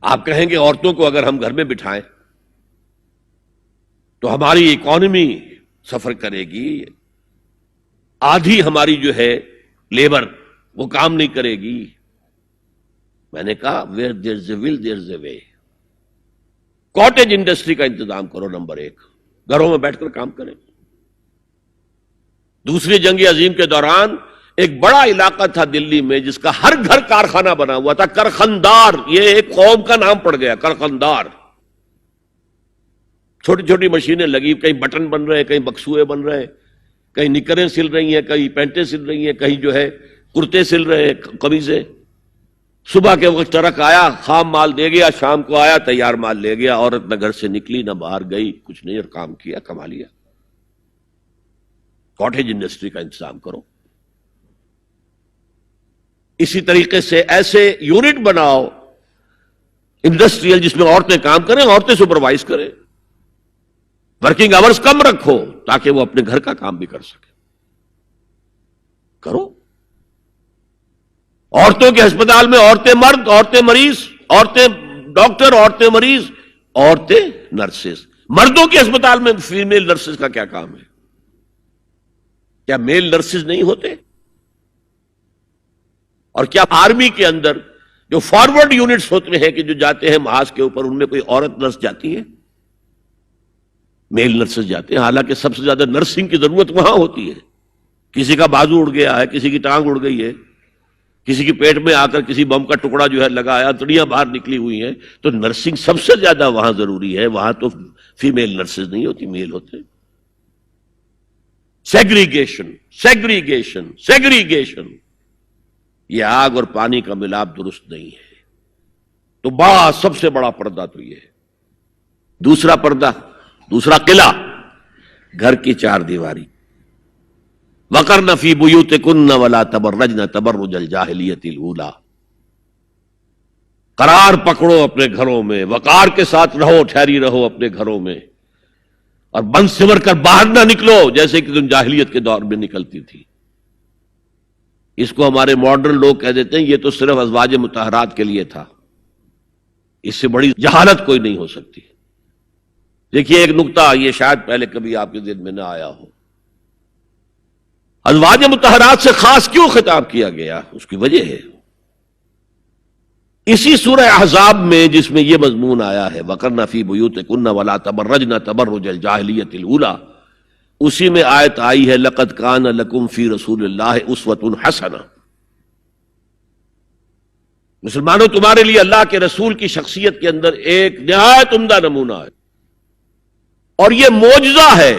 آپ کہیں گے عورتوں کو اگر ہم گھر میں بٹھائیں تو ہماری اکانومی سفر کرے گی، آدھی ہماری جو ہے لیبر وہ کام نہیں کرے گی۔ میں نے کہا where there's a will there's a way۔ Cottage industry کا انتظام کرو، نمبر 1، گھروں میں بیٹھ کر کام کریں۔ دوسری جنگ عظیم کے دوران ایک بڑا علاقہ تھا دلی میں جس کا ہر گھر کارخانہ بنا ہوا تھا، کرخندار، یہ ایک قوم کا نام پڑ گیا، کرخندار۔ چھوٹی چھوٹی مشینیں لگی، کہیں بٹن بن رہے ہیں، کہیں بکسوئے بن رہے ہیں، کہیں نکریں سل رہی ہیں، کہیں پینٹیں سل رہی ہیں، کہیں جو ہے کرتے سل رہے ہیں، قمیضیں۔ صبح کے وقت ٹرک آیا، خام مال دے گیا، شام کو آیا، تیار مال لے گیا۔ عورت نہ گھر سے نکلی نہ باہر گئی، کچھ نہیں، اور کام کیا، کما لیا۔ کاٹیج انڈسٹری کا انتظام کرو۔ اسی طریقے سے ایسے یونٹ بناؤ انڈسٹریل جس میں عورتیں کام کریں، عورتیں سپروائز کریں، ورکنگ آورز کم رکھو تاکہ وہ اپنے گھر کا کام بھی کر سکیں۔ کرو۔ عورتوں کے ہسپتال میں عورتیں مرد، عورتیں مریض، عورتیں ڈاکٹر، عورتیں مریض، عورتیں نرسز۔ مردوں کے ہسپتال میں فیمیل نرسز کا کیا کام ہے؟ کیا میل نرسز نہیں ہوتے؟ اور کیا آرمی کے اندر جو فارورڈ یونٹس ہوتے ہیں کہ جو جاتے ہیں محاذ کے اوپر، ان میں کوئی عورت نرس جاتی ہے؟ میل نرسز جاتے ہیں، حالانکہ سب سے زیادہ نرسنگ کی ضرورت وہاں ہوتی ہے۔ کسی کا بازو اڑ گیا ہے، کسی کی ٹانگ اڑ گئی ہے، کسی کی پیٹ میں آ کر کسی بم کا ٹکڑا جو ہے لگایا، انتڑیاں باہر نکلی ہوئی ہیں، تو نرسنگ سب سے زیادہ وہاں ضروری ہے۔ وہاں تو فیمیل نرسز نہیں ہوتی، میل ہوتے۔ سیگریگیشن، سیگریگیشن، سیگریگیشن، یہ آگ اور پانی کا ملاپ درست نہیں ہے۔ تو سب سے بڑا پردہ تو یہ ہے۔ دوسرا پردہ، دوسرا قلعہ، گھر کی چار دیواری۔ وَقَرْنَ فِي بُيُوتِكُنَّ وَلَا تَبَرَّجْنَ تَبَرُّجَ الْجَاهِلِيَّةِ الْأُولَىٰ۔ قرار پکڑو اپنے گھروں میں، وقار کے ساتھ رہو، ٹھہری رہو اپنے گھروں میں، اور بند سمر کر باہر نہ نکلو جیسے کہ تم جاہلیت کے دور میں نکلتی تھی۔ اس کو ہمارے ماڈرن لوگ کہہ دیتے ہیں یہ تو صرف ازواج مطہرات کے لیے تھا، اس سے بڑی جہالت کوئی نہیں ہو سکتی۔ دیکھیے ایک نکتہ، یہ شاید پہلے کبھی آپ کے ذہن میں نہ آیا ہو، ازواج مطہرات سے خاص کیوں خطاب کیا گیا؟ اس کی وجہ ہے اسی سورہ احزاب میں جس میں یہ مضمون آیا ہے وَقَرْنَ فِي بُيُوتِكُنَّ وَلَا تَبَرَّجْنَ تَبَرُّجَ الْجَاهِلِيَّةِ الْأُولَىٰ، اسی میں آیت آئی ہے لَقَدْ كَانَ لَكُمْ فِي رَسُولِ اللَّهِ أُسْوَةٌ حَسَنَةٌ۔ مسلمانوں تمہارے لیے اللہ کے رسول کی شخصیت کے اندر ایک نہایت عمدہ نمونہ ہے، اور یہ معجزہ ہے۔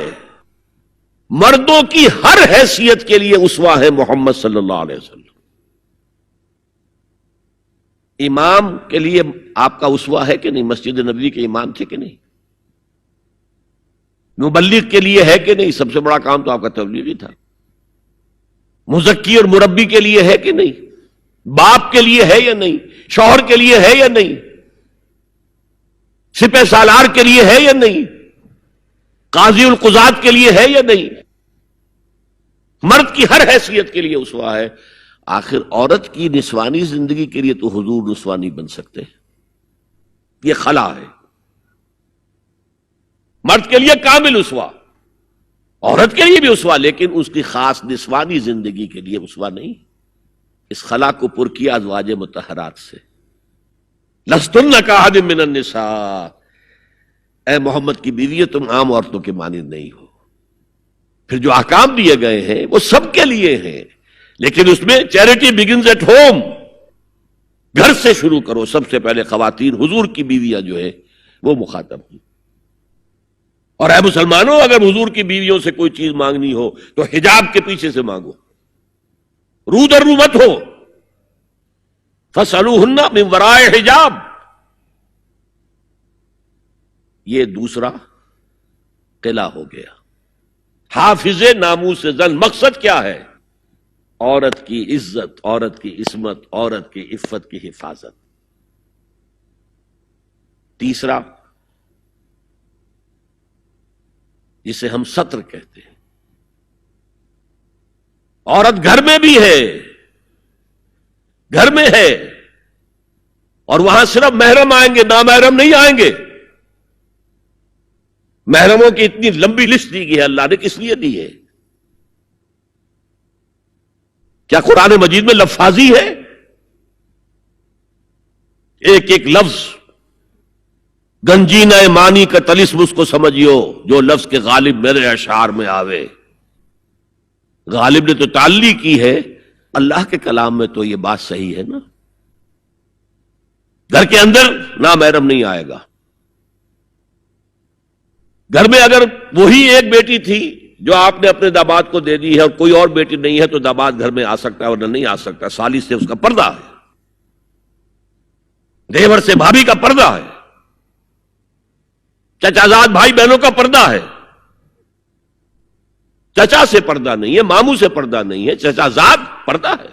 مردوں کی ہر حیثیت کے لیے اسوہ ہے محمد صلی اللہ علیہ وسلم۔ امام کے لیے آپ کا اسوہ ہے کہ نہیں؟ مسجد نبوی کے امام تھے کہ نہیں؟ مبلغ کے لیے ہے کہ نہیں؟ سب سے بڑا کام تو آپ کا تبلیغی تھا۔ مزکی اور مربی کے لیے ہے کہ نہیں؟ باپ کے لیے ہے یا نہیں؟ شوہر کے لیے ہے یا نہیں؟ سپہ سالار کے لیے ہے یا نہیں؟ قاضی القضات کے لیے ہے یا نہیں؟ مرد کی ہر حیثیت کے لیے اسوہ ہے۔ آخر عورت کی نسوانی زندگی کے لیے تو حضور رسوا نہیں بن سکتے، یہ خلا ہے۔ مرد کے لیے کامل اسوہ، عورت کے لیے بھی اسوہ، لیکن اس کی خاص نسوانی زندگی کے لیے اسوہ نہیں۔ اس خلا کو پر کیا ازواج مطہرات سے۔ لستن کاحد من النساء، اے محمد کی بیوی تم عام عورتوں کے مانند نہیں ہو۔ پھر جو احکام دیے گئے ہیں وہ سب کے لیے ہیں، لیکن اس میں چیریٹی بگنز ایٹ ہوم، گھر سے شروع کرو۔ سب سے پہلے خواتین، حضور کی بیویاں جو ہے وہ مخاطب ہیں۔ اور اے مسلمانوں، اگر حضور کی بیویوں سے کوئی چیز مانگنی ہو تو حجاب کے پیچھے سے مانگو، رو در رو مت ہو۔ فَاسْأَلُوهُنَّ مِنْ وَرَاءِ حجاب، یہ دوسرا قلعہ ہو گیا۔ حافظ ناموس زن، مقصد کیا ہے؟ عورت کی عزت، عورت کی عصمت، عورت کی عفت کی حفاظت۔ تیسرا جسے ہم ستر کہتے ہیں، عورت گھر میں بھی ہے، گھر میں ہے، اور وہاں صرف محرم آئیں گے، نامحرم نہیں آئیں گے. محرموں کی اتنی لمبی لسٹ دی گئی ہے، اللہ نے کس لیے دی ہے؟ کیا قرآن مجید میں لفاظی ہے؟ ایک ایک لفظ گنجینہ معنی کا طلسم اس کو سمجھیو جو لفظ کے غالب میرے اشعار میں آوے. غالب نے تو تعلی کی ہے، اللہ کے کلام میں تو یہ بات صحیح ہے نا. گھر کے اندر نامحرم نہیں آئے گا. گھر میں اگر وہی ایک بیٹی تھی جو آپ نے اپنے داماد کو دے دی ہے اور کوئی اور بیٹی نہیں ہے تو داماد گھر میں آ سکتا ہے اور نہیں آ سکتا. سالی سے اس کا پردہ ہے، دیور سے بھابھی کا پردہ ہے، چچا زاد بھائی بہنوں کا پردہ ہے. چچا سے پردہ نہیں ہے، ماموں سے پردہ نہیں ہے، چچا زاد پردہ ہے،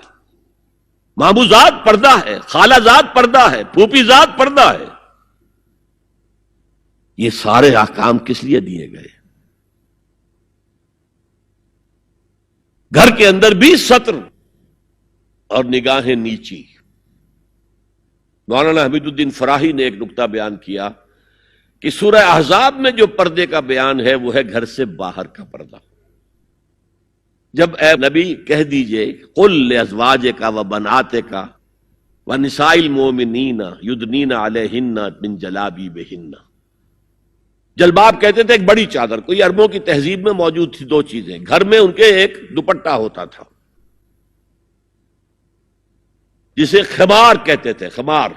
ماموں زاد پردہ ہے، خالہ زاد پردہ ہے، پھوپھی زاد پردہ ہے. یہ سارے احکام کس لیے دیے گئے؟ گھر کے اندر بھی ستر اور نگاہیں نیچی. مولانا حمید الدین فراہی نے ایک نقطہ بیان کیا کہ سورہ احزاب میں جو پردے کا بیان ہے وہ ہے گھر سے باہر کا پردہ. جب اے نبی کہہ دیجئے قل لازواجک و بناتک و نساء المؤمنین یدنین علیہن من جلابیبہن. جلباب کہتے تھے ایک بڑی چادر. کوئی عربوں کی تہذیب میں موجود تھی دو چیزیں. گھر میں ان کے ایک دوپٹہ ہوتا تھا جسے خمار کہتے تھے. خمار،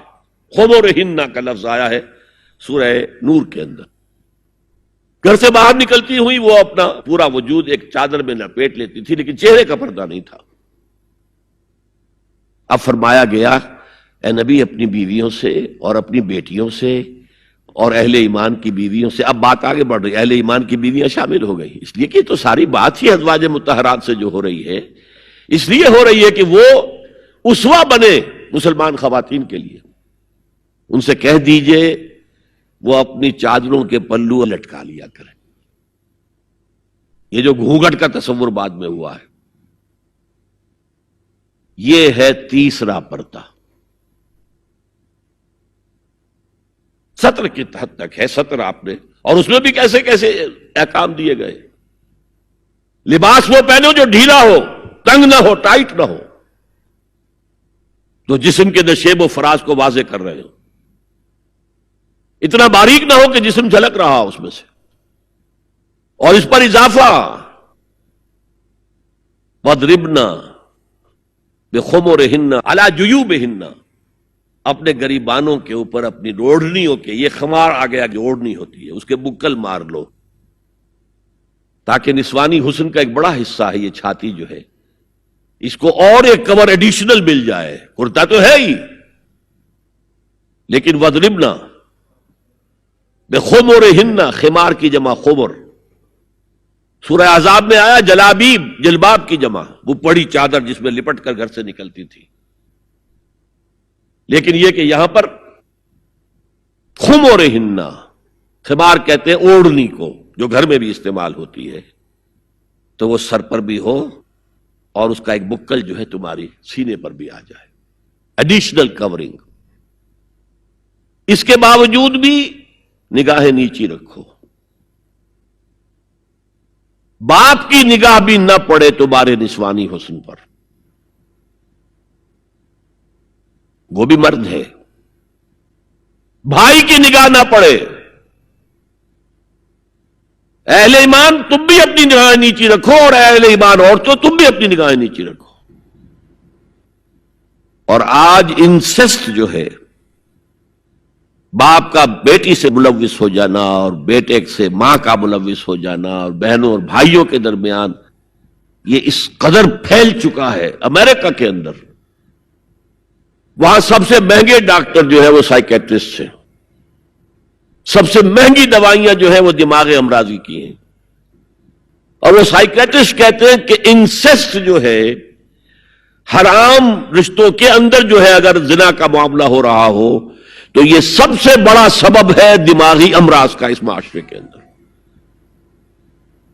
خمرہن کا لفظ آیا ہے سورہ نور کے اندر. گھر سے باہر نکلتی ہوئی وہ اپنا پورا وجود ایک چادر میں لپیٹ لیتی تھی لیکن چہرے کا پردہ نہیں تھا. اب فرمایا گیا اے نبی اپنی بیویوں سے اور اپنی بیٹیوں سے اور اہل ایمان کی بیویوں سے. اب بات آگے بڑھ رہی ہے، اہل ایمان کی بیویاں شامل ہو گئی اس لیے کہ تو ساری بات ہی ازواج مطہرات سے جو ہو رہی ہے اس لیے ہو رہی ہے کہ وہ اسوہ بنے مسلمان خواتین کے لیے. ان سے کہہ دیجئے وہ اپنی چادروں کے پلو لٹکا لیا کریں. یہ جو گھونگھٹ کا تصور بعد میں ہوا ہے یہ ہے تیسرا پردہ. سطر کی حد تک ہے سطر آپ نے، اور اس میں بھی کیسے کیسے احکام دیے گئے. لباس وہ پہنو جو ڈھیلا ہو، تنگ نہ ہو، ٹائٹ نہ ہو، تو جسم کے نشیب و فراز کو واضح کر رہے ہو. اتنا باریک نہ ہو کہ جسم جھلک رہا اس میں سے. اور اس پر اضافہ وَاضْرِبْنَا بِخُمُرِهِنَّ عَلَى جُيُوبِهِنَّ. اپنے گریبانوں کے اوپر اپنی اوڑھنیوں کے، یہ خمار آ گیا جو اوڑھنی ہوتی ہے اس کے بکل مار لو تاکہ نسوانی حسن کا ایک بڑا حصہ ہے یہ چھاتی جو ہے اس کو اور ایک کور ایڈیشنل مل جائے. کرتا تو ہے ہی لیکن وَاضْرِبْنَا بِخُمُرِهِنَّ، خمار کی جمع خمر. سورہ احزاب میں آیا جلابیب، جلباب کی جمع وہ بڑی چادر جس میں لپٹ کر گھر سے نکلتی تھی. لیکن یہ کہ یہاں پر خمرہن، خمار کہتے ہیں اوڑھنی کو جو گھر میں بھی استعمال ہوتی ہے، تو وہ سر پر بھی ہو اور اس کا ایک بکل جو ہے تمہاری سینے پر بھی آ جائے، ایڈیشنل کورنگ. اس کے باوجود بھی نگاہیں نیچی رکھو. باپ کی نگاہ بھی نہ پڑے تمہارے نسوانی حسن پر، وہ بھی مرد ہے. بھائی کی نگاہ نہ پڑے. اہل ایمان تم بھی اپنی نگاہیں نیچی رکھو اور اہل ایمان عورتوں تم بھی اپنی نگاہیں نیچی رکھو. اور آج انسسٹ جو ہے، باپ کا بیٹی سے ملوث ہو جانا اور بیٹے سے ماں کا ملوث ہو جانا اور بہنوں اور بھائیوں کے درمیان، یہ اس قدر پھیل چکا ہے. امریکہ کے اندر وہاں سب سے مہنگے ڈاکٹر جو ہے وہ سائیکیٹرسٹ ہیں، سب سے مہنگی دوائیاں جو ہیں وہ دماغ امراضی کی ہیں. اور وہ سائیکیٹرسٹ کہتے ہیں کہ انسسٹ جو ہے، حرام رشتوں کے اندر جو ہے اگر زنا کا معاملہ ہو رہا ہو تو یہ سب سے بڑا سبب ہے دماغی امراض کا اس معاشرے کے اندر.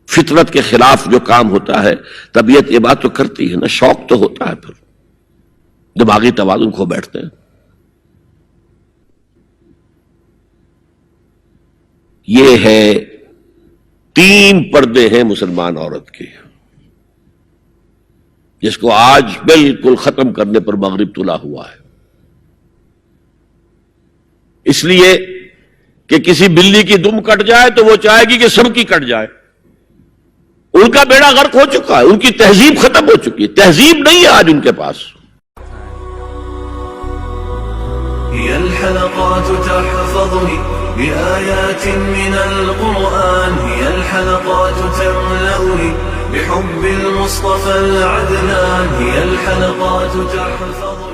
فطرت کے خلاف جو کام ہوتا ہے طبیعت یہ بات تو کرتی ہے نا، شوق تو ہوتا ہے، پھر دماغی توازن کھو بیٹھتے ہیں. یہ ہے 3 پردے ہیں مسلمان عورت کے، جس کو آج بالکل ختم کرنے پر مغرب تلا ہوا ہے، اس لیے کہ کسی بلی کی دم کٹ جائے تو وہ چاہے گی کہ سب کی کٹ جائے۔ ان کا بیڑا غرق ہو چکا ہے، ان کی تہذیب ختم ہو چکی ہے، تہذیب نہیں ہے آج ان کے پاس۔ هي الحلقات تحفظني بآيات من القرآن، هي الحلقات تملأني بحب المصطفى العدنان، هي الحلقات تحفظني